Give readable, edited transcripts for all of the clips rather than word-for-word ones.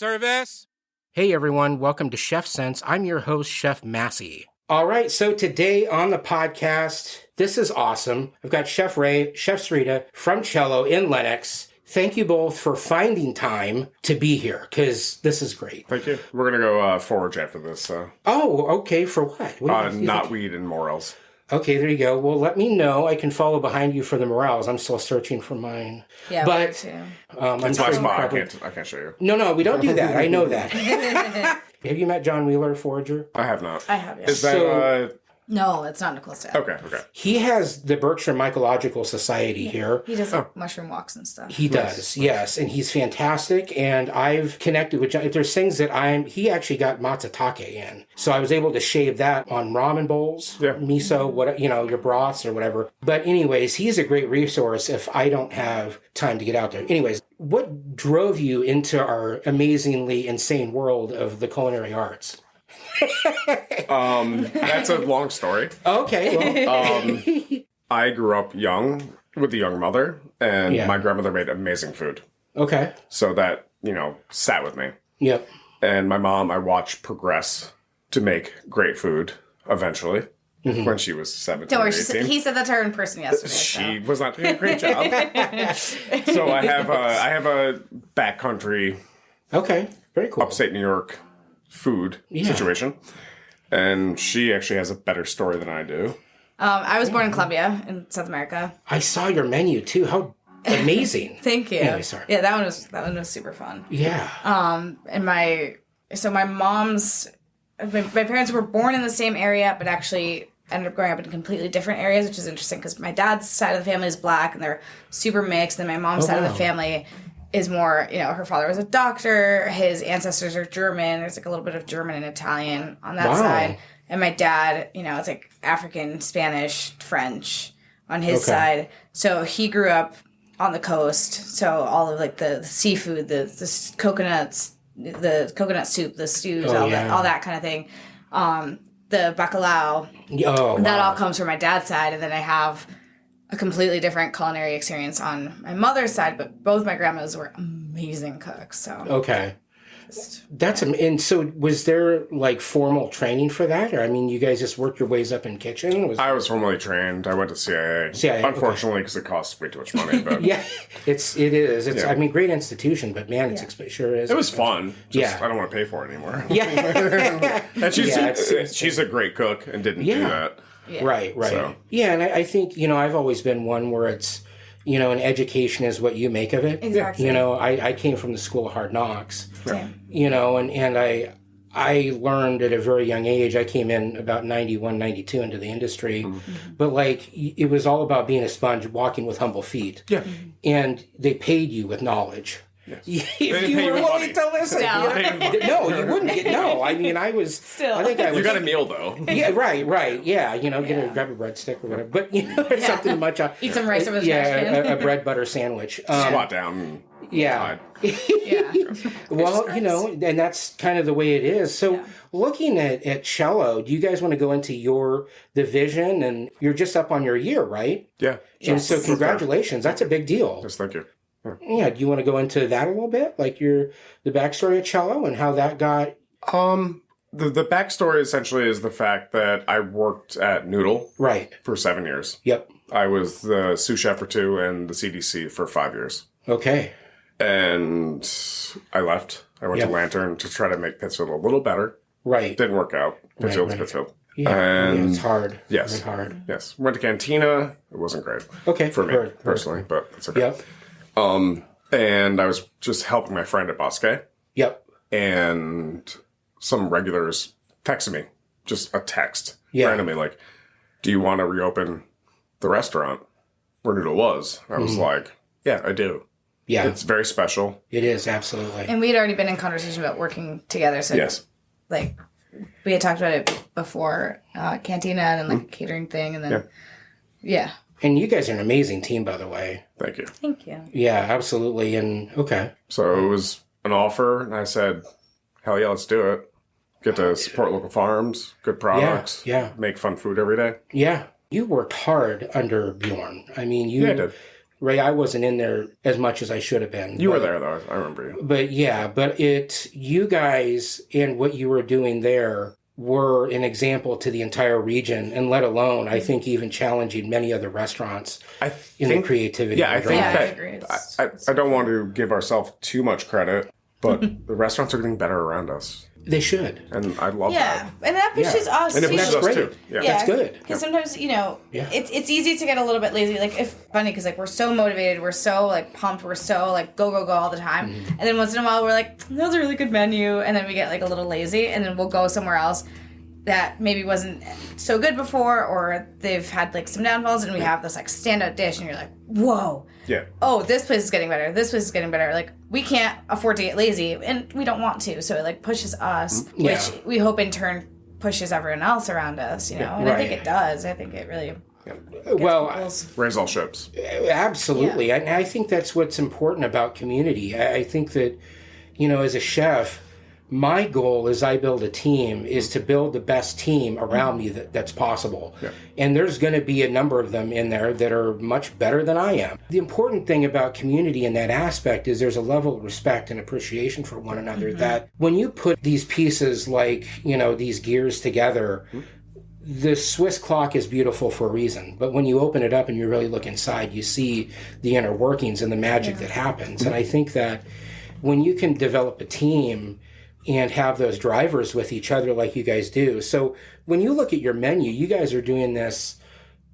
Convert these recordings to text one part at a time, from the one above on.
service. Hey everyone, welcome to Chef Sense. I'm your host, Chef Massey. All right, so today on the podcast, this is awesome. I've got Chef Ray, Chef Sarita from Cello in Lenox. Thank you both for finding time to be here, because this is great. Thank you. We're going to go forage after this. So. Oh, okay. For what? Not weed and morels. Okay, there you go. Well, let me know. I can follow behind you for the morels. I'm still searching for mine. Yeah, but too. It's my spot. I can't show you. No, we don't do that. I know that. Have you met John Wheeler, forager? I have not. I have, yeah. Is that... No, it's not Nicholas Dad. Okay. He has the Berkshire Mycological Society here. He does mushroom walks and stuff. He does, yes. And he's fantastic. And I've connected with John. If there's things that he actually got matsutake in. So I was able to shave that on ramen bowls, miso, your broths or whatever. But anyways, he's a great resource if I don't have time to get out there. Anyways, what drove you into our amazingly insane world of the culinary arts? That's a long story. Okay. Well. I grew up young with a young mother, and my grandmother made amazing food. Okay. So that, sat with me. Yep. And my mom, I watched progress to make great food eventually when she was 17 Don't worry, or 18. he said that to her in person yesterday. She was not doing a great job. So I have a backcountry, very cool, upstate New York food situation, and she actually has a better story than I do. I was born in Colombia in South America. I saw your menu too. How amazing! Thank you. Anyway, sorry. Yeah, that one was super fun. Yeah. And my parents were born in the same area, but actually ended up growing up in completely different areas, which is interesting because my dad's side of the family is black and they're super mixed, and my mom's side of the family is more, her father was a doctor, his ancestors are German, there's like a little bit of German and Italian on that side, and my dad, it's like African, Spanish, French on his side, so he grew up on the coast, so all of like the seafood, the coconuts, the coconut soup, the stews, all that kind of thing, the bacalao, that all comes from my dad's side, and then I have a completely different culinary experience on my mother's side, but both my grandmas were amazing cooks. So and so was there like formal training for that, or you guys just worked your ways up in kitchen? I was formally trained. I went to CIA. Unfortunately, because it costs way too much money. But it is. It's great institution, but man, it sure is. It was fun. I don't want to pay for it anymore. Yeah, and she's a great cook and didn't do that. Yeah. Right. So. Yeah, and I think, I've always been one where it's, an education is what you make of it. Exactly. I came from the school of hard knocks. Same. And I learned at a very young age. I came in about 91, 92 into the industry. Mm-hmm. But it was all about being a sponge, walking with humble feet. Yeah. And they paid you with knowledge. Yes. If you were willing to listen. No, you wouldn't get, I was... Still. I think I was... You got a meal, though. Yeah, right. Yeah, grab a breadstick or whatever. But, something much... Eat some rice over the trash can. a bread butter sandwich. Squat down. Yeah. Well, and that's kind of the way it is. So looking at Cello, do you guys want to go into the vision? And you're just up on your year, right? Yeah. And so congratulations. That's a big deal. Yes, thank you. Yeah, do you want to go into that a little bit? Like the backstory of Cello and how that got... The backstory essentially is the fact that I worked at Noodle for 7 years. Yep. I was the sous chef for 2 and the CDC for 5 years. Okay. And I left. I went to Lantern to try to make Pittsfield a little better. Right. Didn't work out. Pittsfield's Pittsfield. Yeah, and it's hard. Yes. It's hard. Yes. Went to Cantina. It wasn't great. Okay. For me, personally, but it's okay. Yep. And I was just helping my friend at Bosque. Yep. And some regulars texted me, just a text, randomly, like, do you want to reopen the restaurant where Noodle was? I was like, yeah, I do. Yeah. It's very special. It is, absolutely. And we had already been in conversation about working together. So, we had talked about it before Cantina and then catering thing. And then, And you guys are an amazing team, by the way. Thank you. Thank you. Yeah, absolutely. And so it was an offer, and I said, hell yeah, let's do it. Get to support local farms, good products, make fun food every day. Yeah. You worked hard under Bjorn. I mean, I did. Ray, I wasn't in there as much as I should have been. You were there, though. I remember you. But yeah, you guys and what you were doing there were an example to the entire region, and let alone, I think, even challenging many other restaurants in the creativity. Yeah, I think I agree. I don't want to give ourselves too much credit, but the restaurants are getting better around us. They should. And I love that. And that pushes us, and it pushes us, great. too. Yeah. That's good. Because sometimes, it's easy to get a little bit lazy. Like, funny, because, like, we're so motivated, we're so, like, pumped, we're so, like, go all the time. And then once in a while, we're like, that's a really good menu. And then we get, like, a little lazy, and then we'll go somewhere else that maybe wasn't so good before, or they've had, like, some downfalls, and we have this, like, standout dish, and you're like, whoa. Yeah. Oh, this place is getting better. This place is getting better. Like, we can't afford to get lazy, and we don't want to. So it, like, pushes us, which we hope in turn pushes everyone else around us, And I think it does. I think it really raise all ships. Absolutely. I think that's what's important about community. I think that, as a chef, my goal as I build a team is to build the best team around me that's possible. Yeah. And there's going to be a number of them in there that are much better than I am. The important thing about community in that aspect is there's a level of respect and appreciation for one another that when you put these pieces like, these gears together, the Swiss clock is beautiful for a reason. But when you open it up and you really look inside, you see the inner workings and the magic that happens. And I think that when you can develop a team and have those drivers with each other like you guys do. So when you look at your menu, you guys are doing this,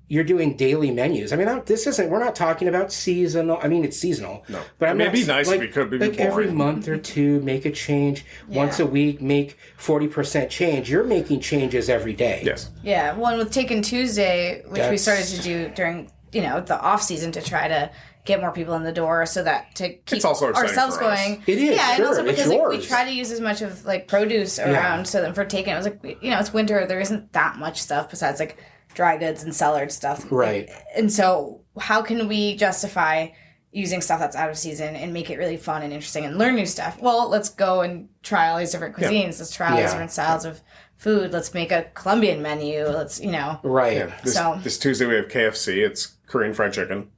you're doing daily menus. I mean, we're not talking about seasonal. I mean, it's seasonal. No. But it may be nice if it could be boring. Every month or two, make a change. Once a week, make 40% change. You're making changes every day. Yes. Yeah. Well, and with Taken Tuesday, which we started to do during, the off season to try to get more people in the door so that to keep ourselves going. It is. Yeah, sure. and also because we try to use as much of like produce around. So then for Taken, it was like, it's winter. There isn't that much stuff besides like dry goods and cellared stuff. Right. And so how can we justify using stuff that's out of season and make it really fun and interesting and learn new stuff? Well, let's go and try all these different cuisines. Let's try all these different styles of food. Let's make a Colombian menu. Let's, Right. Yeah. This Tuesday we have KFC. It's Korean fried chicken.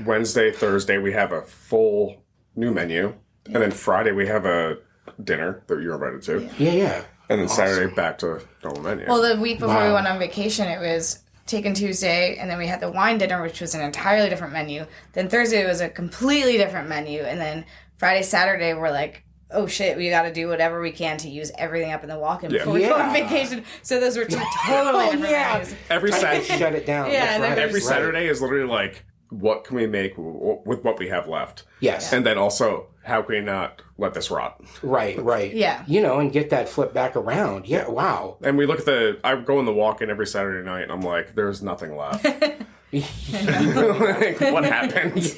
Wednesday, Thursday, we have a full new menu. And then Friday, we have a dinner that you're invited to. Yeah. And then Saturday, back to normal menu. Well, the week before we went on vacation, it was Taken Tuesday, and then we had the wine dinner, which was an entirely different menu. Then Thursday was a completely different menu. And then Friday, Saturday, we're like, oh shit, we got to do whatever we can to use everything up in the walk-in before we go on vacation. So those were two totally different menus. Every Saturday, shut it down. Yeah, every Saturday is literally like, what can we make with what we have left? Yes. And then also, how can we not let this rot? Right. Yeah. And get that flip back around. Yeah, wow. And we look at I go in the walk-in every Saturday night, and I'm like, there's nothing left. Like, what happened?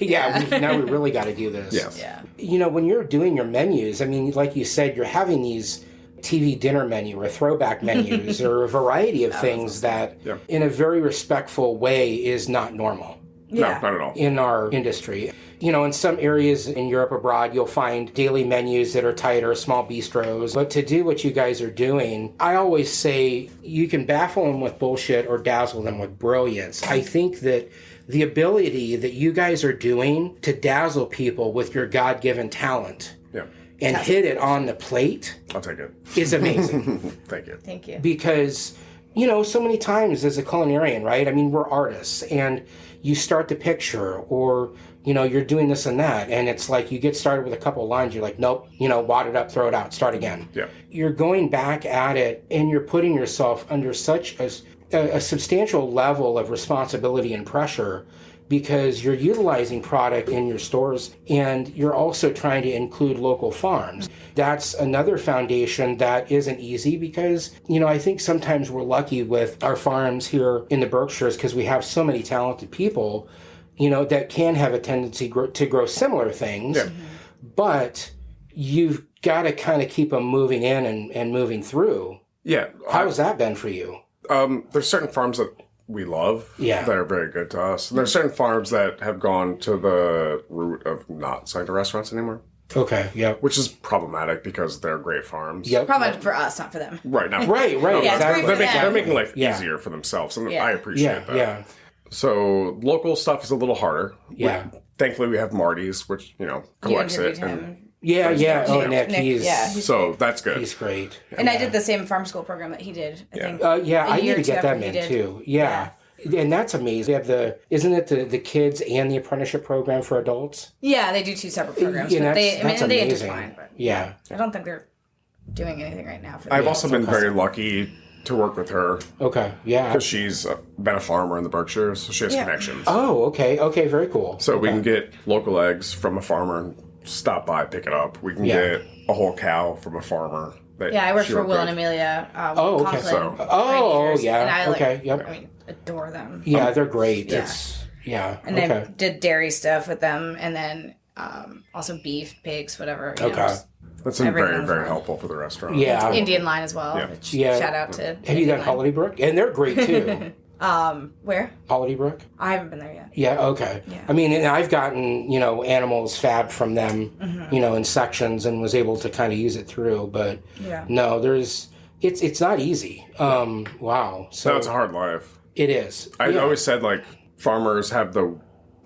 Now we really got to do this. Yes. Yeah. When you're doing your menus, I mean, like you said, you're having these TV dinner menu or throwback menus or a variety of things that, in a very respectful way, is not normal. Yeah. No, not at all. In our industry. In some areas in Europe abroad, you'll find daily menus that are tighter, small bistros. But to do what you guys are doing, I always say you can baffle them with bullshit or dazzle them with brilliance. I think that the ability that you guys are doing to dazzle people with your God-given talent and hit it on the plate, I'll take it, is amazing. Thank you. Because, so many times as a culinarian, right? I mean, we're artists, and you start the picture, or, you're doing this and that, and it's like you get started with a couple of lines, you're like, nope, wad it up, throw it out, start again. Yeah. You're going back at it, and you're putting yourself under such a substantial level of responsibility and pressure, because you're utilizing product in your stores, and you're also trying to include local farms. That's another foundation that isn't easy, because, I think sometimes we're lucky with our farms here in the Berkshires because we have so many talented people, that can have a tendency to grow similar things. Yeah. But you've got to kind of keep them moving in and moving through. Yeah. How's that been for you? There's certain farms that we love that are very good to us. And there's certain farms that have gone to the route of not selling to restaurants anymore. Okay, yeah. Which is problematic because they're great farms. Yep. Problematic for us, not for them. Right. Now, right. Yeah, exactly. They're making life easier for themselves, and I appreciate that. Yeah. So local stuff is a little harder. Yeah. Thankfully, we have Marty's, which, collects it. Yeah. Oh, Nick, so that's good. He's great. And I did the same farm school program that he did. I think. I need to get that in too. Yeah. And that's amazing. They have isn't it the kids and the apprenticeship program for adults? Yeah, they do 2 separate programs. Yeah, but that's they amazing. intertwine. But Yeah. I don't think they're doing anything right now. I've also been very lucky to work with her. Okay, yeah. Because she's been a farmer in the Berkshires, so she has connections. Oh, okay, very cool. So we can get local eggs from a farmer and stop by, pick it up. We can get a whole cow from a farmer. I worked for Will and Amelia. Okay. And I adore them. Yeah, they're great. Yeah. And I did dairy stuff with them, and then also beef, pigs, whatever. That's been very, very helpful for the restaurant. Yeah. Indian line as well. Yeah. Shout out to Have you done Holiday Brook? And they're great too. Where? Holiday Brook? I haven't been there yet. Yeah, okay. Yeah. I mean, and I've gotten, animals fabbed from them, in sections and was able to kind of use it through, but no, it's not easy. Wow. So it's a hard life. It is. I always said, farmers have the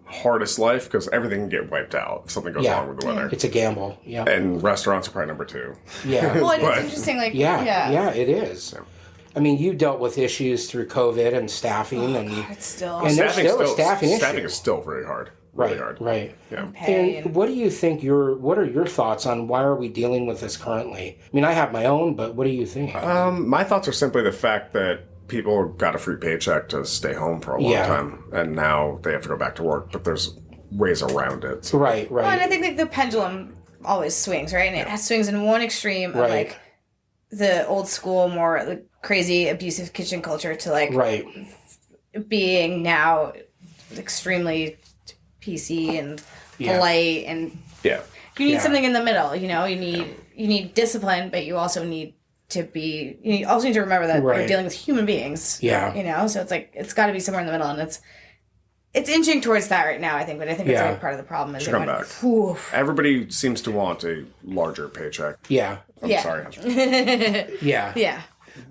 hardest life because everything can get wiped out if something goes wrong with the weather. It's a gamble. Yeah. And restaurants are probably number 2. Yeah. Well, it's interesting. Yeah, it is. Yeah. I mean, you dealt with issues through COVID and staffing, it's still, and there's still a staffing issue. Staffing is still very hard. Really hard. Right. Yeah. And what do you think? What are your thoughts on why are we dealing with this currently? I mean, I have my own, but what do you think? My thoughts are simply the fact that people got a free paycheck to stay home for a long time, and now they have to go back to work. But there's ways around it. So. Right. Well, and I think the pendulum always swings, right? And it swings in one extreme of the old school, more crazy abusive kitchen culture to being now extremely PC and polite, and you need something in the middle. You need discipline, but you also need to remember that you're dealing with human beings. Yeah. So it's got to be somewhere in the middle, and it's inching towards that right now, I think, but I think it's like part of the problem is come back. Everybody seems to want a larger paycheck. Yeah. I'm sorry. Yeah.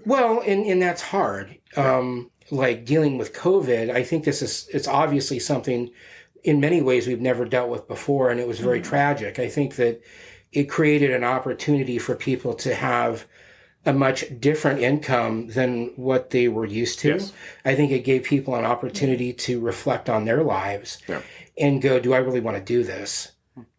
Well, and that's hard. Dealing with COVID, I think it's obviously something in many ways we've never dealt with before, and it was very tragic. I think that it created an opportunity for people to have a much different income than what they were used to. Yes. I think it gave people an opportunity to reflect on their lives and go, do I really want to do this?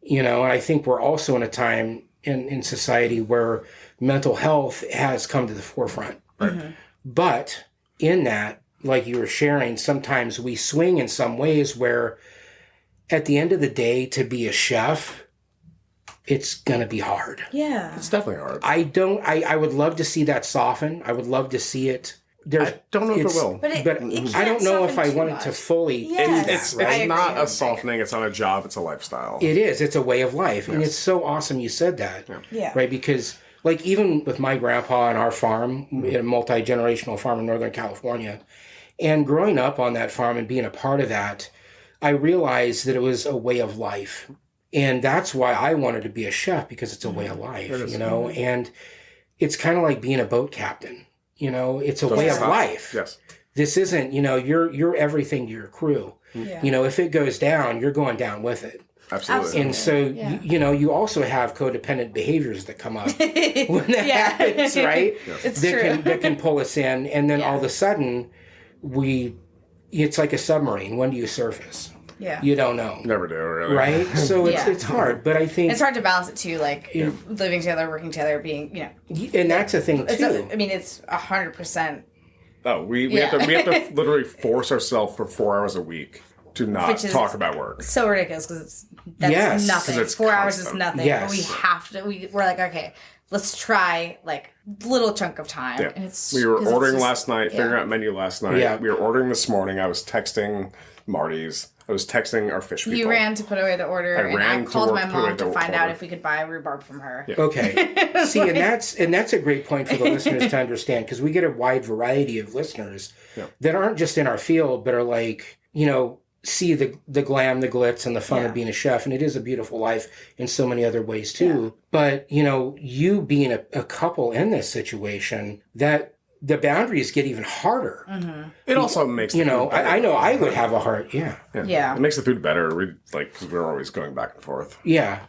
And I think we're also in a time in society where mental health has come to the forefront. Right. But in that, like you were sharing, sometimes we swing in some ways where at the end of the day, to be a chef, it's going to be hard. Yeah. It's definitely hard. I would love to see that soften. I would love to see it. I don't know if it will. But I don't know if I want it to fully. Yes. It's not a softening. It's not a job. It's a lifestyle. It is. It's a way of life. Yes. And it's so awesome you said that. Yeah. Right? Because even with my grandpa and our farm, a multi-generational farm in Northern California, and growing up on that farm and being a part of that, I realized that it was a way of life. And that's why I wanted to be a chef, because it's a way of life, and it's kind of like being a boat captain, it's a way of life. Yes. This isn't, you're everything to your crew. Yeah. If it goes down, you're going down with it. Absolutely. And so, you also have codependent behaviors that come up when that happens, right? Yes. It's true. That can pull us in. And then all of a sudden it's like a submarine. When do you surface? Yeah. You don't know. Never do, really. Right? So it's hard, but I think... It's hard to balance it, too, living together, working together, being, And that's a thing, too. It's 100%. Oh, we have to literally force ourselves for 4 hours a week to not talk about work. So ridiculous, because that's nothing. It's 4 hours is nothing. Yes. But we have to, we're like, okay, let's try, little chunk of time. Yeah. And we were ordering last night, figuring out menu last night. Yeah. We were ordering this morning. I was texting Marty's. I was texting our fish people. You ran to put away the order, and I called my mom to find out if we could buy rhubarb from her. Yeah. Okay. See, and that's a great point for the listeners to understand, because we get a wide variety of listeners that aren't just in our field, but are see the glam, the glitz, and the fun of being a chef, and it is a beautiful life in so many other ways too. Yeah. But you being a couple in this situation, that Yeah. the boundaries get even harder. It also makes You know, food better. I know I would have a hard, Yeah. It makes the food better. Because we're always going back and forth. Yeah.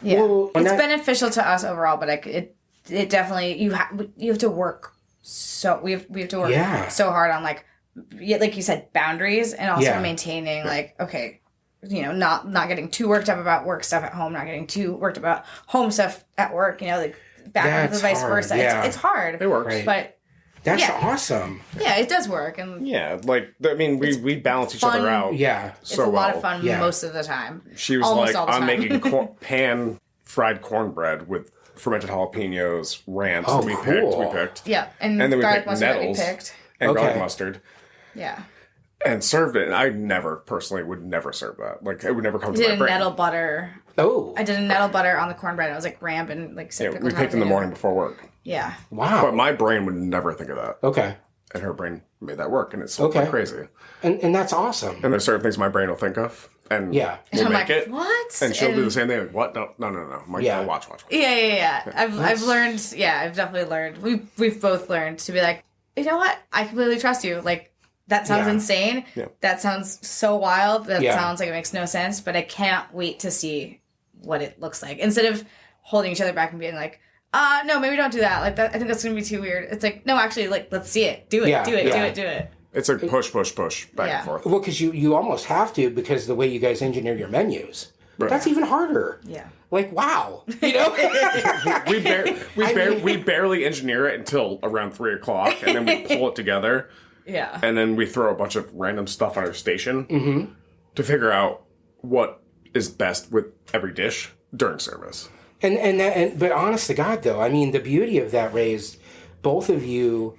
Yeah. Well, it's beneficial to us overall, but it definitely you have to work we have to work so hard on like you said, boundaries, and also maintaining like, okay, you know, not getting too worked up about work stuff at home, not getting too worked about home stuff at work, you know, like back and the vice versa. Yeah. It's hard. It works. Right. But that's awesome. Yeah, it does work. And we balance each other out. Yeah. It's a lot of fun most of the time. She was Almost like, all the I'm time. making pan-fried cornbread with fermented jalapenos, ranch that we picked. Yeah, and then we garlic picked mustard nettles that we picked. and garlic mustard. Yeah. And served it. And I personally would never serve that. Like, it would never come to my I did a brain. nettle butter. Oh. I did a nettle butter on the cornbread. I was like ramp and like we picked in the morning before work. Yeah. Wow. But my brain would never think of that. Okay. And her brain made that work, and it's so crazy. And that's awesome. And there's certain things my brain will think of, and we'll I'm make like, it. what? And she'll do the same thing. Like, what? No. I'm like, no, watch. Yeah. I've learned. Yeah, I've definitely learned. We've both learned to be like, you know what? I completely trust you. Like, that sounds insane. Yeah. That sounds so wild. That sounds like it makes no sense. But I can't wait to see what it looks like. Instead of holding each other back and being like, no, maybe don't do that. Like that, I think that's gonna be too weird. It's like, no, actually, like, let's see it. Do it. Do it. It's like push, back and forth. Well, because you almost have to, because the way you guys engineer your menus. Right. That's even harder. Yeah. Like, wow. You know? we barely engineer it until around 3:00, and then we pull it together. Yeah. And then we throw a bunch of random stuff on our station to figure out what is best with every dish during service. But honest to God, though, I mean, the beauty of that, Ray, is both of you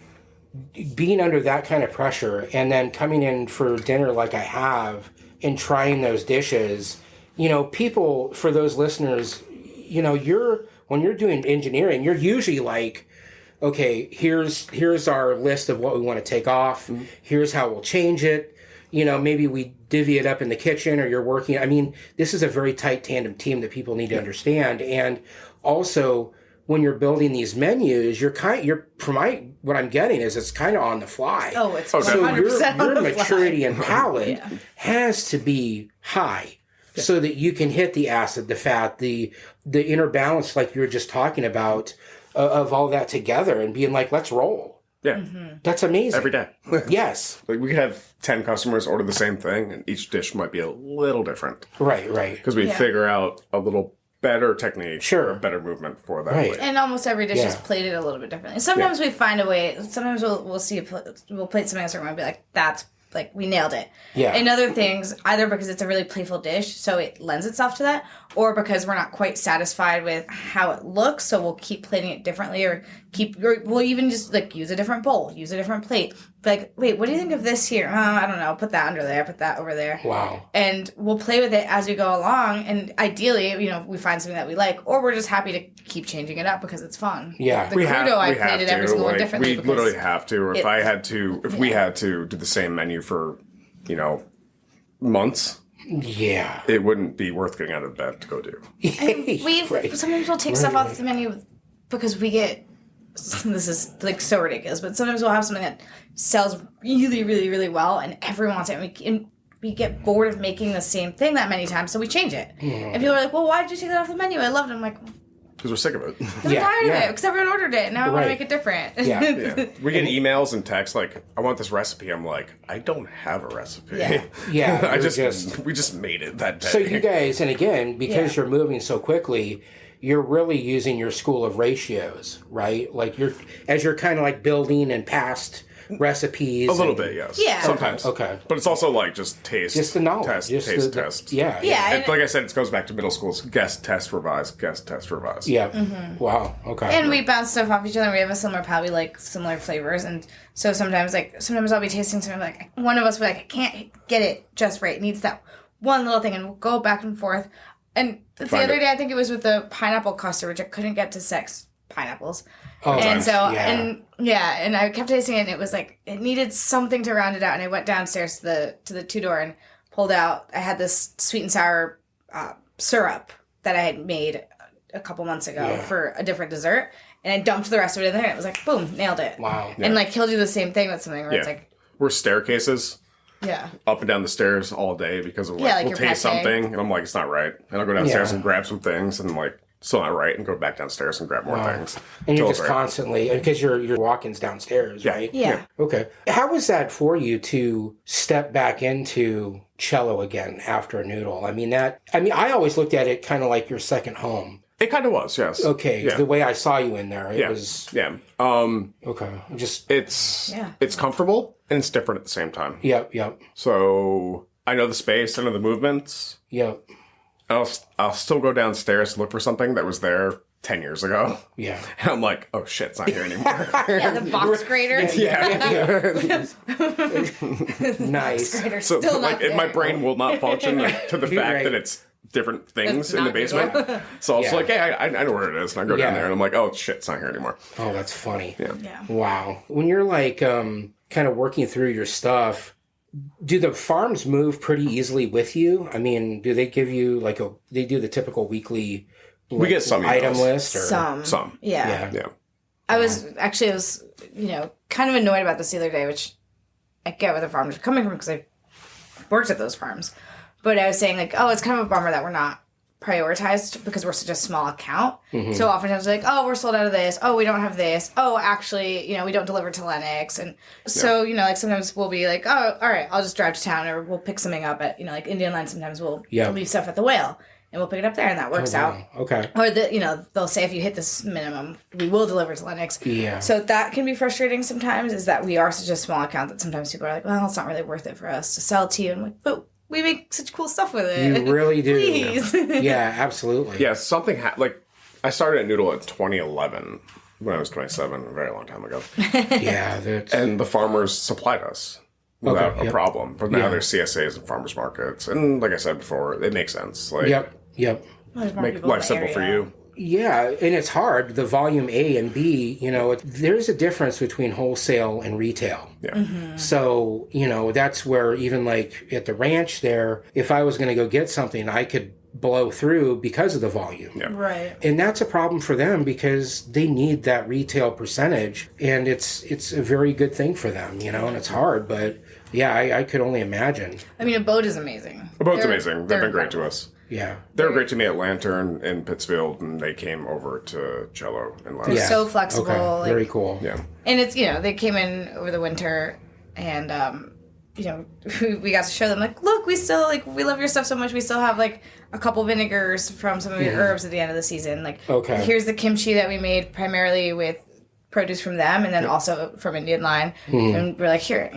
being under that kind of pressure and then coming in for dinner like I have and trying those dishes. You know, people, for those listeners, you know, when you're doing engineering, you're usually like, okay, here's our list of what we want to take off. Mm-hmm. Here's how we'll change it. You know, maybe we divvy it up in the kitchen, or you're working. I mean, this is a very tight tandem team that people need to understand. And also, when you're building these menus, what I'm getting is it's kind of on the fly. Oh, it's 100% so your maturity and palate has to be high, so that you can hit the acid, the fat, the inner balance, like you were just talking about, of all that together and being like, let's roll. Yeah. Mm-hmm. That's amazing. Every day. Yes. Like, we could have 10 customers order the same thing, and each dish might be a little different. Right. Because we figure out a little better technique, sure, a better movement for that right. plate. And almost every dish is plated a little bit differently. Sometimes we find a way. Sometimes we'll plate something else and be like, that's like, we nailed it. Yeah. And other things, either because it's a really playful dish, so it lends itself to that, or because we're not quite satisfied with how it looks, so we'll keep plating it differently, or we'll even just like use a different bowl, use a different plate. Like, wait, what do you think of this here? I don't know. Put that under there. Put that over there. Wow. And we'll play with it as we go along. And ideally, you know, we find something that we like, or we're just happy to keep changing it up because it's fun. Yeah. The crudo, I plated every single one differently. We literally have to. Or if we had to do the same menu for, you know, months. Yeah. It wouldn't be worth getting out of bed to go do. Sometimes we'll take stuff off the menu because we get, this is like so ridiculous, but sometimes we'll have something that sells really, really, really well and everyone wants it, and we get bored of making the same thing that many times, so we change it. And people are like, well, why did you take that off the menu? I loved it. I'm like, because we're sick of it. I'm tired of it because everyone ordered it and now I want to make it different. Yeah. We get emails and texts like, I want this recipe. I'm like, I don't have a recipe. Yeah. We just made it that day. So you guys, and again, because you're moving so quickly, you're really using your school of ratios, right? Like as you're kind of like building and past recipes. A little bit, yes. Yeah. Sometimes. Okay. But it's also like just taste. Just the knowledge. Test. Yeah. Yeah. And like I said, it goes back to middle schools. Guess, test, revise. Guess, test, revise. Yeah. Mm-hmm. Wow. Okay. And we bounce stuff off each other. We have a similar palate. We like similar flavors. And so sometimes I'll be tasting something like, one of us will be like, I can't get it just right. It needs that one little thing. And we'll go back and forth. And the other day, I think it was with the pineapple custard, which I couldn't get to sex pineapples. Oh, and nice. so, and I kept tasting it, and it was like, it needed something to round it out. And I went downstairs to the two-door and pulled out, I had this sweet and sour syrup that I had made a couple months ago for a different dessert. and I dumped the rest of it in there. And it was like, boom, nailed it. Wow. And like he'll do the same thing with something where it's like, we're staircases. Yeah. Up and down the stairs all day because of like we'll taste something and I'm like, it's not right. And I'll go downstairs and grab some things and I'm like, still not right, and go back downstairs and grab more things. And you're just constantly, because you're walk-ins downstairs, right? Yeah. Okay. How was that for you to step back into cello again after a noodle? I mean, I always looked at it kind of like your second home. It kind of was, yes. Okay. Yeah. The way I saw you in there, it was... Yeah. Okay. It's comfortable and it's different at the same time. Yep. So I know the space, I know the movements. Yep. I'll still go downstairs to look for something that was there 10 years ago. Yeah. And I'm like, oh shit, it's not here anymore. The box grader. Nice. Box grader So still like, not my there. brain will not function to the fact that it's different things in the basement. So I was like, hey, I know where it is. And I go down there and I'm like, oh shit, it's not here anymore. Oh, that's funny. Yeah. Wow. When you're like kind of working through your stuff, do the farms move pretty easily with you? I mean, do they give you like they do the typical weekly we get some item emails. list? Or? Some. Yeah. I was kind of annoyed about this the other day, which I get where the farmers are coming from because I worked at those farms. But I was saying like, oh, it's kind of a bummer that we're not prioritized because we're such a small account. Mm-hmm. So oftentimes like, oh, we're sold out of this. Oh, we don't have this. Oh, actually, we don't deliver to Lennox. And so, like sometimes we'll be like, oh, all right, I'll just drive to town or we'll pick something up at, like Indian Line. Sometimes we'll leave stuff at the Whale and we'll pick it up there and that works out. Okay. Or they'll say if you hit this minimum, we will deliver to Lennox. Yeah. So that can be frustrating sometimes is that we are such a small account that sometimes people are like, well, it's not really worth it for us to sell to you. And I'm like, but we make such cool stuff with it. You really do. Please. Yeah, absolutely. Yeah, something like I started at Noodle in 2011 when I was 27, a very long time ago. Yeah. And the farmers supplied us without a problem. But now there's CSAs and farmers markets. And like I said before, it makes sense. Like, Yep. Make life simple for you. Yeah, and it's hard. The volume A and B, there's a difference between wholesale and retail. Yeah. Mm-hmm. So, that's where even like at the ranch there, if I was going to go get something, I could blow through because of the volume. Yeah. Right. And that's a problem for them because they need that retail percentage. And it's a very good thing for them, and it's hard. But yeah, I could only imagine. I mean, a boat is amazing. A boat's amazing. They've been great to us. Yeah. They were great to me at Lantern in Pittsfield, and they came over to Cello in Lantern. They're so flexible. Okay. Very cool. Yeah. And it's, they came in over the winter and, we got to show them, like, look, we still, like, we love your stuff so much. We still have, like, a couple vinegars from some of your herbs at the end of the season. Like, here's the kimchi that we made primarily with produce from them and then also from Indian Line. And we're like, here,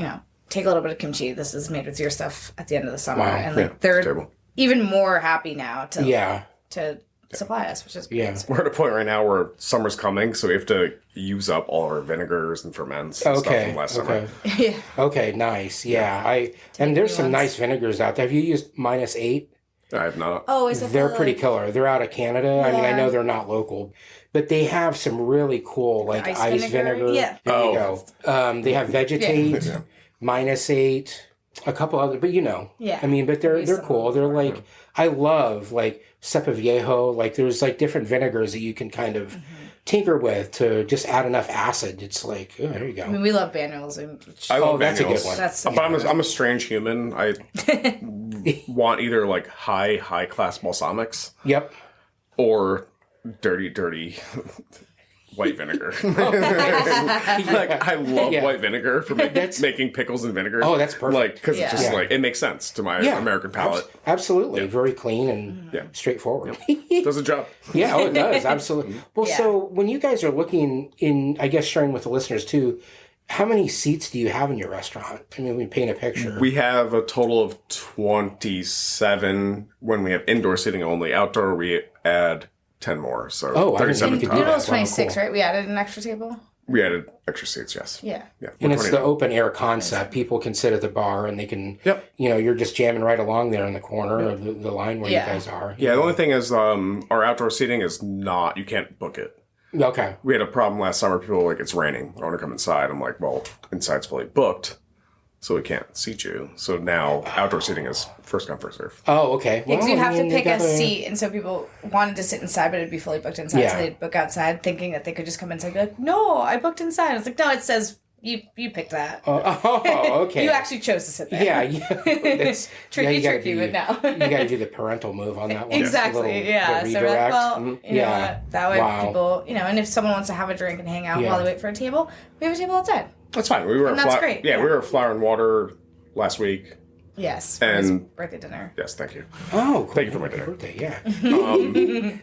take a little bit of kimchi. This is made with your stuff at the end of the summer. Wow. And, like, they're even more happy now to supply us, which is great. Yeah. We're at a point right now where summer's coming, so we have to use up all our vinegars and ferments and stuff from last summer. Yeah. Okay, nice. Yeah. And there's some nice vinegars out there. Have you used -8? I have not. Oh, is it? They're pretty killer. They're out of Canada. Yeah. I mean, I know they're not local, but they have some really cool, like ice vinegar. Yeah. There you go. They have Vegetate, -8, a couple other, but Yeah. I mean, but they're cool. They're like, I love like Cepaviejo. Like there's like different vinegars that you can kind of tinker with to just add enough acid. It's like, oh, there you go. I mean, we love Banyuls. I love that's a good Banyuls. one. But I'm a strange human. I want either like high class balsamics. Yep. Or dirty white vinegar. Like I love white vinegar for making pickles and vinegar. Oh, that's perfect. Like because it's just like it makes sense to my American palate. Absolutely, very clean and straightforward. Does a job. Yeah, it does absolutely. Well, so when you guys are looking in, I guess sharing with the listeners too, how many seats do you have in your restaurant? I mean, we paint a picture. We have a total of 27 when we have indoor seating only. Outdoor, we add 10 more. So 37 total. Noodle was 26, right? We added an extra table? We added extra seats, yes. Yeah. And it's the open air concept. People can sit at the bar and they can, you're just jamming right along there in the corner of the line where you guys are. Yeah, the only thing is our outdoor seating is not, you can't book it. Okay. We had a problem last summer. People were like, it's raining. I want to come inside. I'm like, well, inside's fully booked. so we can't seat you. So now outdoor seating is first come, first serve. Oh, okay. Because you have to pick a seat, and so people wanted to sit inside, but it'd be fully booked inside, so they'd book outside, thinking that they could just come inside and be like, no, I booked inside. I was like, no, it says you picked that. Oh, okay. You actually chose to sit there. Yeah. It's, tricky, but no. you got to do the parental move on that one. Exactly, yeah. So we're like, well, you know what? That way people, and if someone wants to have a drink and hang out while they wait for a table, we have a table outside. That's fine. That's great. Yeah, we were at Flour and Water last week. Yes, for his birthday dinner. Yes, thank you. Oh, cool. Thank you for my dinner. Birthday, yeah.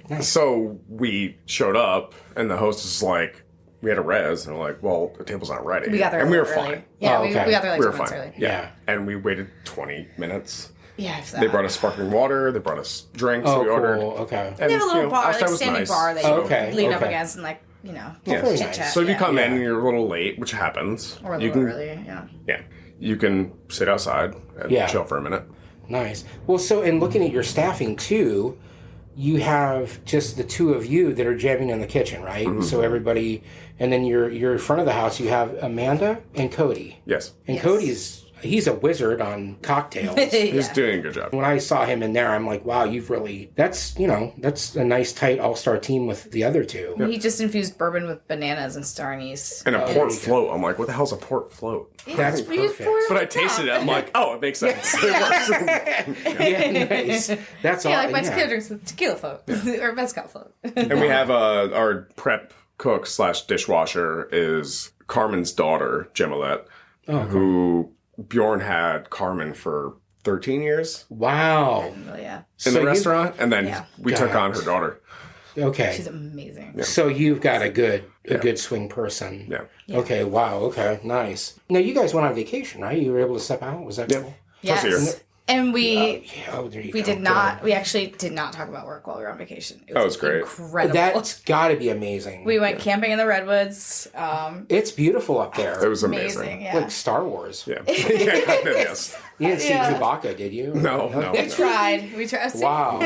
Nice. So we showed up, and the host is like, we had a res, and we're like, well, the table's not ready. We got there and we were early. fine. Yeah, we got there like 2 minutes early. Yeah. And we waited 20 minutes. Yeah, if that. They brought us sparkling water. They brought us drinks that we ordered. Okay. And, they have a little bar, like standing bar that you lean up okay. against and chit chat. chat. So if you come in and you're a little late, which happens. Or a little early, Yeah. You can sit outside and chill for a minute. Nice. Well, so in looking at your staffing too, you have just the two of you that are jamming in the kitchen, right? Mm-hmm. So everybody, and then you're in front of the house. You have Amanda and Cody. Yes. And he's a wizard on cocktails. He's doing a good job. When I saw him in there, I'm like, wow, that's a nice tight all-star team with the other two. He just infused bourbon with bananas and star annice. And a port float. I'm like, what the hell's a port float? That's perfect. But I tasted it. I'm like, oh, it makes sense. Yeah, nice. That's all. Yeah, like my tequila drinks with tequila float or mezcal float. And we have our prep cook / dishwasher is Carmen's daughter, Gemilette, who Bjorn had Carmen for 13 years. Wow. In the restaurant. And then we took on her daughter. Okay. She's amazing. Yeah. So you've got a good swing person. Yeah. Okay. Wow. Okay. Nice. Now you guys went on vacation, right? You were able to step out. Was that cool? Yes. And we did not. We actually did not talk about work while we were on vacation. It was great. Incredible. That's got to be amazing. We went camping in the redwoods. It's beautiful up there. It was amazing. Yeah. Like Star Wars. Yeah. Yes. You didn't see Chewbacca, did you? No. We tried. Wow.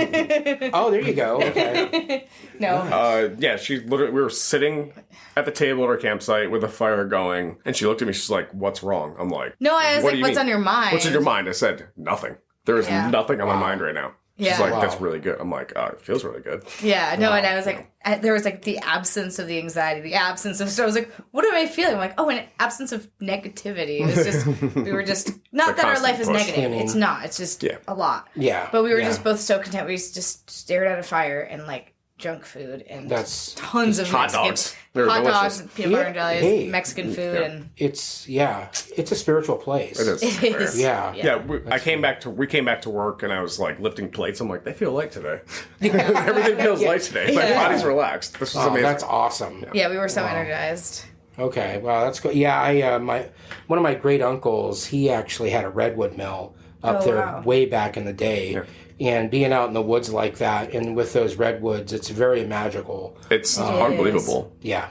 Oh, there you go. Okay. No. She literally. We were sitting at the table at our campsite with a fire going, and she looked at me. She's like, "What's wrong?" I'm like, "No." I was like, "What's on your mind?" What's on your mind? I said, "Nothing. There is nothing on my mind right now." She's like, "That's really good." I'm like, "It feels really good." Yeah. No. And I was like, there was like the absence of the anxiety, the absence of. So I was like, "What am I feeling?" I'm like, "Oh, an absence of negativity." It was just we were just not that our life is negative. It's not. It's just a lot. Yeah. But we were just both so content. We just stared at a fire and like junk food and tons of hot Mexican dogs. Hot dogs, peanut butter and jellies, Mexican food, and it's a spiritual place. It is. It is. Yeah. We came back to work, and I was like lifting plates. I'm like, they feel light today. Everything feels light today. My body's relaxed. This is amazing. That's awesome. Yeah, we were so energized. Okay, wow, that's good. Yeah, one of my great uncles, he actually had a redwood mill up there way back in the day. Yeah. And being out in the woods like that and with those redwoods, it's very magical. It's unbelievable. Yeah.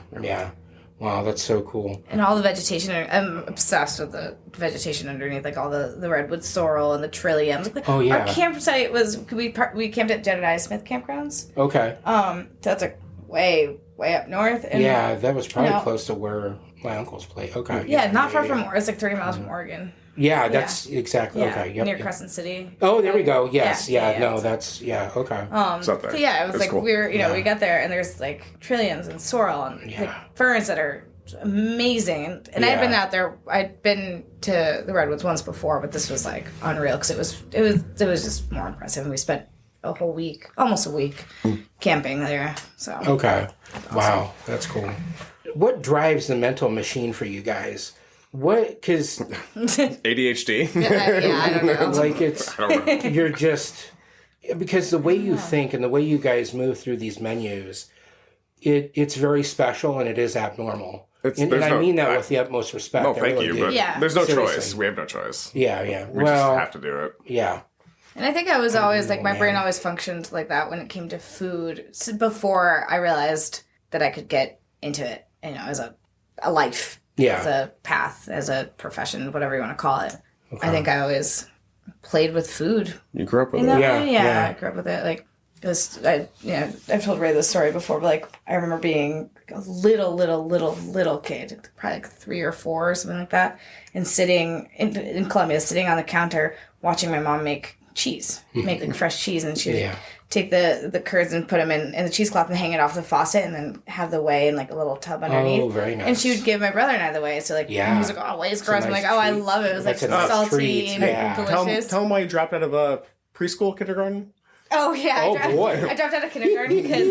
Wow, that's so cool. And all the vegetation, I'm obsessed with the vegetation underneath, like all the redwood sorrel and the trilliums. Like, our campsite we camped at Jedediah Smith campgrounds. Okay. So that's like way up north. And, that was probably close to where my uncle's played. Okay. Yeah, not far from. It's like 30 miles from Oregon. Yeah, that's exactly okay. Yep, near Crescent City. Oh, there we go. Yes, no, that's okay. So it was like cool. We were, we got there and there's like trilliums and sorrel and like ferns that are amazing. And I'd been out there. I'd been to the redwoods once before, but this was like unreal because it was just more impressive. And we spent a whole week, almost a week, camping there. So okay, wow, that's cool. What drives the mental machine for you guys? What? Because ADHD. I don't know. Like I don't know. You're just because the way you think and the way you guys move through these menus, it's very special and it is abnormal. And I mean that with the utmost respect. No, thank you. But there's no choice. We have no choice. Yeah. We just have to do it. Yeah. And I think I was always like my brain always functioned like that when it came to food. So before I realized that I could get into it, as a life. Yeah. As a path, as a profession, whatever you want to call it. Okay. I think I always played with food. You grew up with it? Yeah. I grew up with it. Like, I've told Ray this story before, but like I remember being a little kid, probably like 3 or 4 or something like that, and sitting in Colombia, sitting on the counter watching my mom make cheese, make like fresh cheese, and she would take the curds and put them in the cheesecloth and hang it off the faucet, and then have the whey in like a little tub underneath. Oh, very nice. And she would give my brother and I the whey. So like, he was like, "Oh, whey's gross." I'm like, "Oh, I love it." It was like salty and delicious. Tell him why you dropped out of preschool, kindergarten. Oh yeah, I dropped out of kindergarten because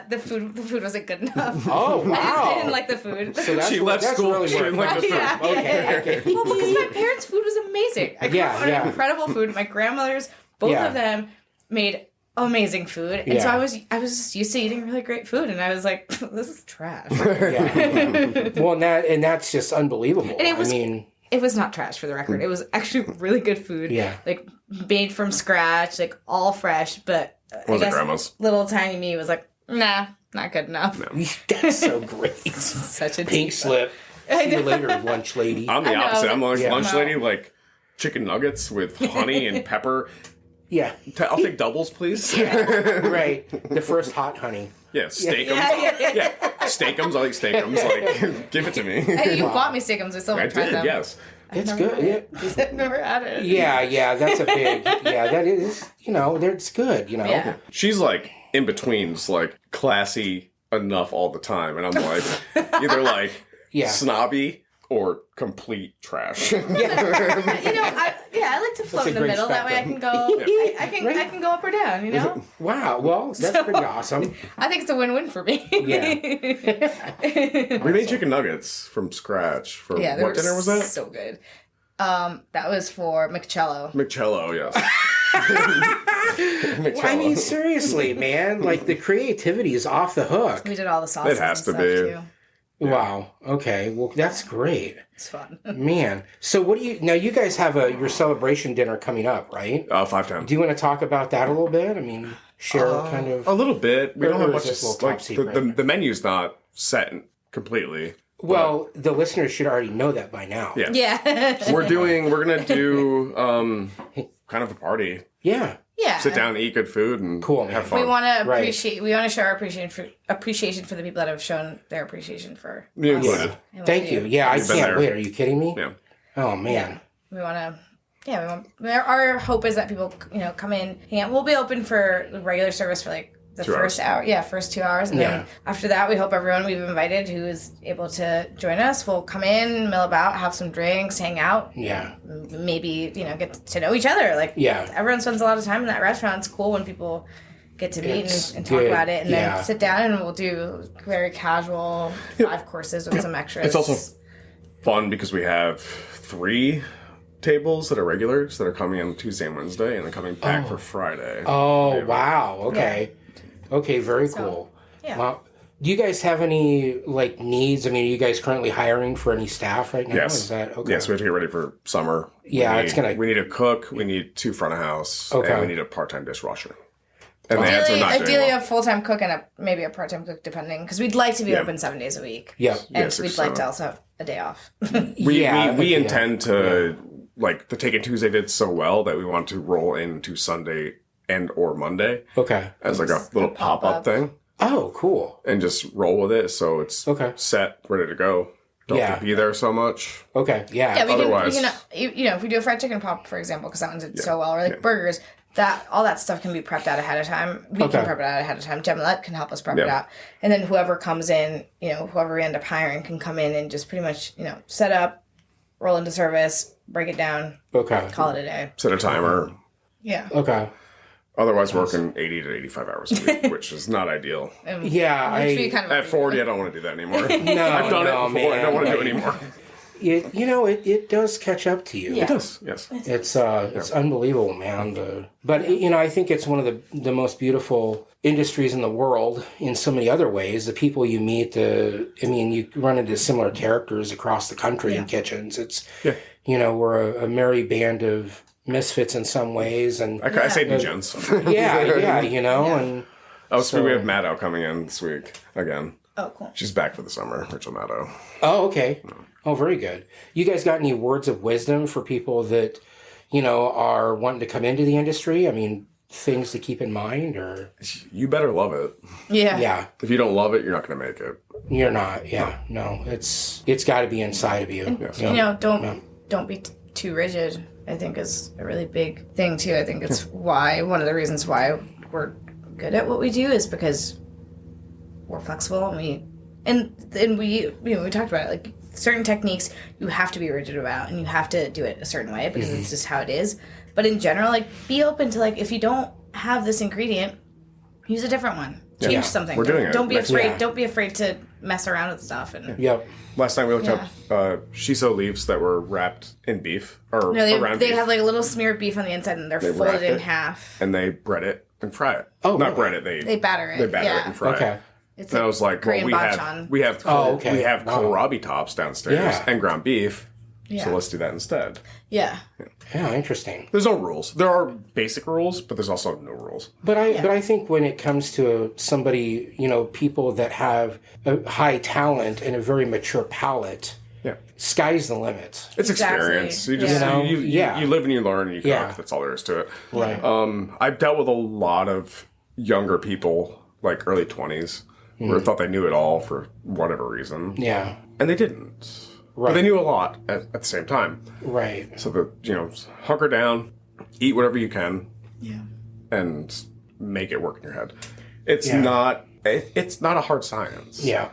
the food wasn't good enough. Oh wow! I didn't like the food. So she left school. Really she didn't like the food. Okay. Well, because my parents' food was amazing. I grew up on incredible food. My grandmothers, both of them, made amazing food, and so I was just used to eating really great food, and I was like, this is trash. Well, that's just unbelievable. And it was not trash, for the record. It was actually really good food. Yeah. Like, made from scratch, like, all fresh. But I guess grandma's? Little tiny me was like, nah, not good enough. No. That's so great. Such a pink slip. See you later, lunch lady. I'm the opposite. I'm like, lunch lady, like, chicken nuggets with honey and pepper. Yeah. I'll take doubles, please. Right. The first hot honey. Yeah, steakums. Yeah. Steakums. I like steakums. Like, give it to me. Hey, you bought me steakums. I still haven't tried them. Yes. It's good. I've never had it. Yeah. That's a big. Yeah, that is. It's good. Yeah. She's like in betweens, like classy enough all the time, and I'm like either like snobby or complete trash. I like to float in the middle. Spectrum. That way I can go. I can go up or down. Wow. Well, that's pretty awesome. I think it's a win-win for me. Yeah. We made chicken nuggets from scratch. For what dinner was that? So good. That was for McCello. McCello, yes. Well, I mean, seriously, man. Like, the creativity is off the hook. We did all the sauces. It has to be. Too. Wow. Okay. Well, that's great. It's fun. Man. So what do you guys have your celebration dinner coming up, right? 5:10. Do you want to talk about that a little bit? I mean, share kind of. A little bit. We don't have much. The menu's not set completely. Well, the listeners should already know that by now. Yeah. We're going to do kind of a party. Yeah. Yeah. Sit down, eat good food, and have fun. We want to appreciate. Right. We want to show our appreciation for the people that have shown their appreciation for us. Included. Thank you. Yeah, I can't wait. Are you kidding me? Yeah. Oh man. Yeah. We want to. Yeah, our hope is that people, come in. We'll be open for the regular service for like the first hour. Yeah, first 2 hours, and then after that, we hope everyone we've invited who is able to join us will come in, mill about, have some drinks, hang out. Yeah. Maybe get to know each other. Like everyone spends a lot of time in that restaurant. It's cool when people get to meet and talk about it, and then sit down and we'll do very casual 5 courses with some extras. It's also fun because we have 3 tables that are regulars that are coming on Tuesday and Wednesday, and then coming back for Friday. Oh, wow. Okay. Yeah. Okay, very cool. Yeah. Wow. Do you guys have any needs? I mean, are you guys currently hiring for any staff right now? Yes. Is that okay? Yes, we have to get ready for summer. Yeah, we need a cook, we need 2 front of house, and we need a part-time dishwasher. And ideally a full-time cook and maybe a part-time cook, depending, because we'd like to be open 7 days a week. Yeah. And we'd like to also have a day off. we intend to the Taking Tuesday did so well that we want to roll into Sunday and or Monday. Okay. As a little pop-up thing. Oh, cool. And just roll with it so it's set, ready to go. Don't have to be there so much. Okay, yeah. Yeah, we can if we do a fried chicken pop, for example, because that one did so well, or burgers, all that stuff can be prepped out ahead of time. We can prep it out ahead of time. Gemlet can help us prep it out. And then whoever comes in, whoever we end up hiring can come in and just pretty much, set up, roll into service, break it down, call it a day. Set a timer. Yeah. Okay. Otherwise, working 80 to 85 hours a week, which is not ideal. At 40, I don't want to do that anymore. No, I've done it before. Man. I don't want to do it anymore. It does catch up to you. Yeah. It does, yes. It's unbelievable, man. But I think it's one of the most beautiful industries in the world in so many other ways. The people you meet, you run into similar characters across the country in kitchens. It's, we're a merry band of misfits in some ways, and I say degens. And we have Maddow coming in this week again. Oh, cool. She's back for the summer, Rachel Maddow. Oh, okay. Oh, very good. You guys got any words of wisdom for people that, are wanting to come into the industry? I mean, things to keep in mind, or You better love it. yeah, If you don't love it, you're not going to make it. you're not. Yeah, no, it's got to be inside of you. And, you know, don't be too rigid. I think is a really big thing too. I think it's why one of the reasons why we're good at what we do is because we're flexible and we talked about it, like certain techniques you have to be rigid about and you have to do it a certain way because it's just how it is. But in general, like be open to like if you don't have this ingredient, use a different one. Change something. We're doing it. Don't be afraid. Yeah. Don't be afraid to mess around with stuff. And Last time we looked up shiso leaves that were wrapped in beef or around they beef. have like a little smear of beef on the inside and they're folded in half. And they bread it and fry it. Oh, not bread it. They batter it. They batter it and fry it. It's and I was like, well, we have kohlrabi tops downstairs and ground beef. Yeah. So let's do that instead. Yeah. Yeah, interesting. There's no rules. There are basic rules, but there's also no rules. But I think when it comes to somebody, you know, people that have a high talent and a very mature palate, sky's the limit. It's experience. You just you live and you learn and you cook. That's all there is to it. Right. I've dealt with a lot of younger people, like early 20s, who thought they knew it all for whatever reason. Yeah. And they didn't. Right. But they knew a lot at the same time. Right. So hunker down, eat whatever you can, and make it work in your head. It's not a hard science. Yeah.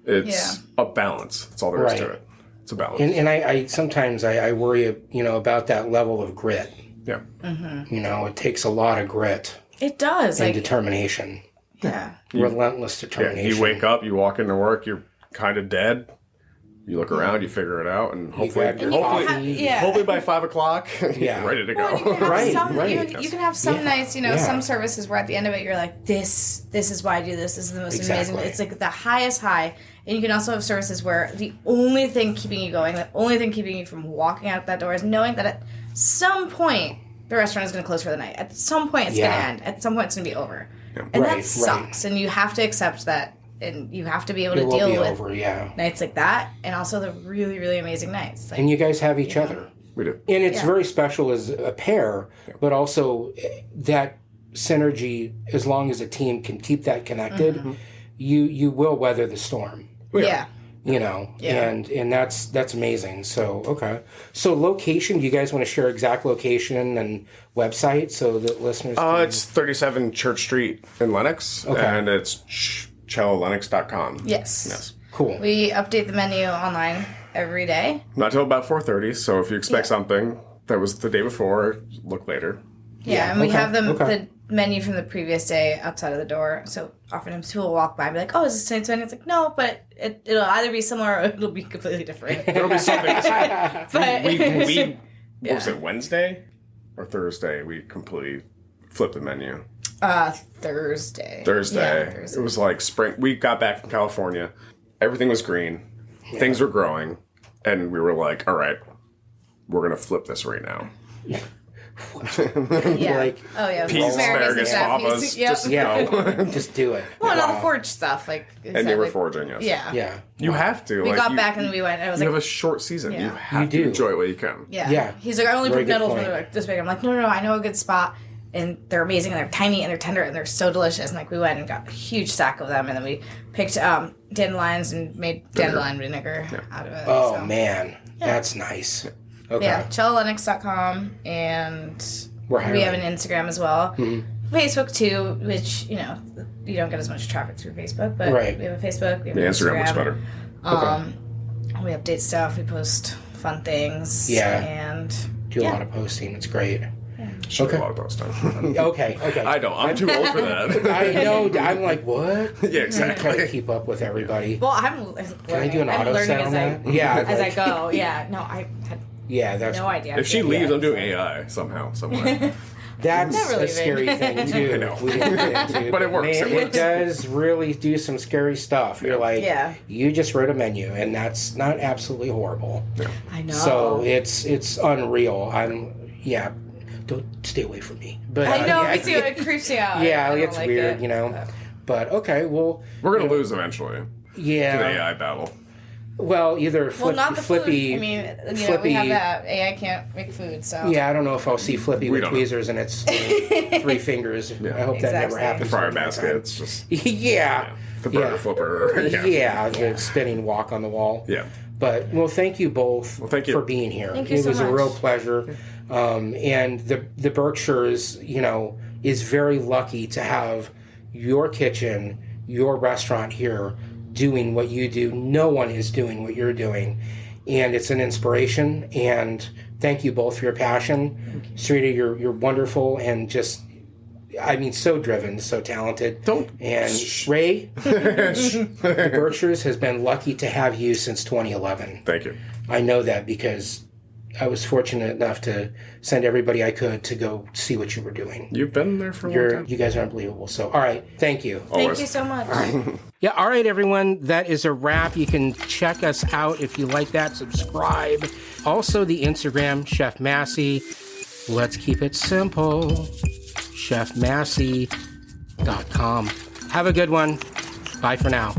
It's a balance. That's all there is to it. It's a balance. And I sometimes I worry, about that level of grit. Yeah. Mm-hmm. It takes a lot of grit. It does. And determination. Yeah. Relentless determination. You wake up, you walk into work, you're kind of dead. You look around, you figure it out, and hopefully by 5 o'clock, you're ready to go. You can have some nights, some services where at the end of it, you're like, this is why I do this. This is the most amazing. It's like the highest high. And you can also have services where the only thing keeping you going, the only thing keeping you from walking out that door is knowing that at some point, the restaurant is going to close for the night. At some point, it's going to end. At some point, it's going to be over. Yeah. And that sucks. And you have to accept that. And you have to be able to deal with nights like that, and also the really, really amazing nights. And you guys have each other. We do. And it's very special as a pair, but also that synergy, as long as a team can keep that connected, you will weather the storm. Yeah. And that's amazing. So, okay. So location, do you guys want to share exact location and website so that listeners can... It's 37 Church Street in Lenox, and it's... CelloLennox.com. Yes. Cool. We update the menu online every day. Not till about 4:30, so if you expect something that was the day before, look later. Yeah, and we have the menu from the previous day outside of the door, so oftentimes people will walk by and be like, oh, is this tonight's menu? It's like, no, but it'll either be similar or it'll be completely different. There'll be something. But we what was it, Wednesday or Thursday? We completely flipped the menu. Thursday. Yeah, Thursday. It was like spring. We got back from California. Everything was green. Yeah. Things were growing. And we were like, all right, we're going to flip this right now. Like, peas, asparagus, favas. Just go. Just do it. Well, and all the forage stuff. And you were foraging, yes. Yeah. You have to. We got back and we went. I was you have a short season. You have to enjoy it while you can. Yeah. He's like, I only put nettles when they're like this big. I'm like, no, I know a good spot. And they're amazing, and they're tiny, and they're tender, and they're so delicious. And we went and got a huge stack of them, and then we picked dandelions and made dandelion vinegar out of it. Oh, man. That's nice. Okay. Yeah, CelloLennox.com, and we have an Instagram as well. Mm-hmm. Facebook, too, which, you don't get as much traffic through Facebook, but we have a Facebook, we have an Instagram. Instagram looks better. We update stuff, we post fun things. Yeah. And do a lot of posting. It's great. A lot of posting. Okay. I don't. I'm too old for that. I know. I'm like, what? Yeah, exactly. I'm trying to keep up with everybody. Well, I'm learning. Can I do an auto set on that? As I go. Yeah. No, I had that's no idea. If she leaves, I'm doing AI somehow, somewhere. That's a scary thing, too. I know. We didn't get into, but it works. Man, it does really do some scary stuff. You're like, you just wrote a menu, and that's not absolutely horrible. Yeah. I know. So it's unreal. Don't stay away from me. But I know, me too. It creeps me out. Yeah, it's like weird, But okay, well, we're gonna lose eventually. Yeah, to the AI battle. Well, either not the Flippy. food. I mean, Flippy, we have that. I can't make food, so. Yeah, I don't know if I'll see Flippy with tweezers and its 3 fingers. I hope that never happens. The fryer basket, it's just... yeah. The burger flipper. The spinning wok on the wall. Yeah. But, well, thank you both for being here. Thank you so much. It was a real pleasure. And the Berkshires, is very lucky to have your kitchen, your restaurant here doing what you do. No one is doing what you're doing. And it's an inspiration. And thank you both for your passion. Sarita, you're wonderful and just... so driven, so talented. Ray, the Berkshires has been lucky to have you since 2011. Thank you. I know that because I was fortunate enough to send everybody I could to go see what you were doing. You've been there for a long time. You guys are unbelievable. So, all right. Thank you. Always. Thank you so much. All right. All right, everyone. That is a wrap. You can check us out if you like that. Subscribe. Also, the Instagram, Chef Massey. Let's keep it simple. chefmassey.com. Have a good one. Bye for now.